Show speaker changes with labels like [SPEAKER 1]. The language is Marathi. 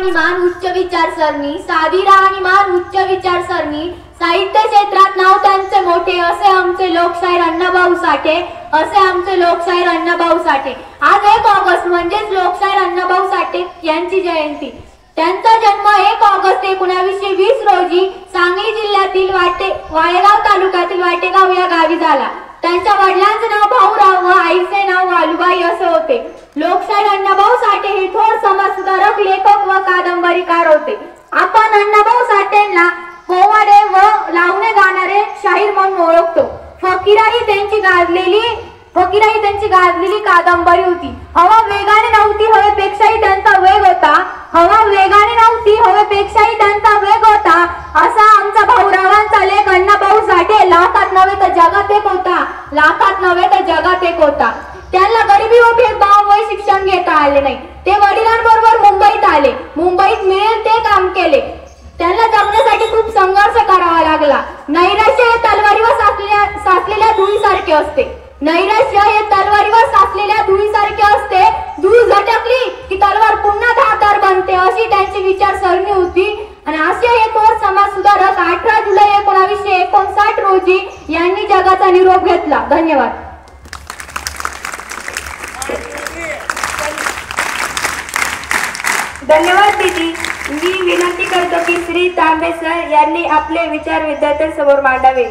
[SPEAKER 1] राहणीमान उच्च विचारसरणी, साधी राहणीमान उच्च विचारसरणी, साहित्य क्षेत्रात नाव त्यांचे मोठे असे आमचे लोकशाहीर अण्णाभाऊ साठे, असे आमचे लोकशाहीर अण्णाभाऊ साठे। आज 1 ऑगस्ट म्हणजेच लोकशाहीर अण्णाभाऊ साठे यांची जयंती। त्यांचा जन्म 1 ऑगस्ट 1920 रोजी सांगली जिल्ह्यातील वाळेगाव तालुक्यातील वाटेगाव या गावी झाला। त्यांच्या वडिलांचे नाव भाऊराव व आईचे नाव वालुबाई असे होते। लोकशाहीर अण्णाभाऊ साठे हे थोर समाजसुधारक, लेखक व कादंबरीकार होते। आपण अण्णाभाऊ साठेंना पोवाडे व लावणे गाणारे शाहीर म्हणून ओळखतो। फकीराही त्यांची गाजलेली कादंबरी होती। हवा वेगाने नव्हती, हवेपेक्षाही त्यांचा वेग होता। हवा वेगाने नव्हती, हवेपेक्षाही त्यांचा वेग होता, असा आमचा भाऊरावांचा लेख अण्णाभाऊ साठे लाखात नव्हे तर जगात एक होता, लाखात नव्हे तर जगात एक होता। त्यांना गरिबी व भेदभाव व शिक्षण घेता आले नाही। ते वडिलांबरोबर मुंबईत आले, मुंबईत मिळेल ते काम केले। त्यांना जगण्यासाठी खूप संघर्ष करावा लागला। नैराश्य हे तलवारीवर साचलेल्या धुळीसारखे असते। नैराश्य हे तलवारीवर साचलेल्या धुळीसारखे असते। धूळ झटकली की तलवार पुन्हा धारदार बनते, अशी त्यांची विचारसरणी होती। आणि असे हे थोर समाज सुधारक 18 जुलै 1959 रोजी यांनी जगाचा निरोप घेतला। धन्यवाद।
[SPEAKER 2] धन्यवाद दीदी। मी विनंती करतो की श्री तांबे सर यांनी आपले विचार विद्यार्थ्यांसमोर मांडावे।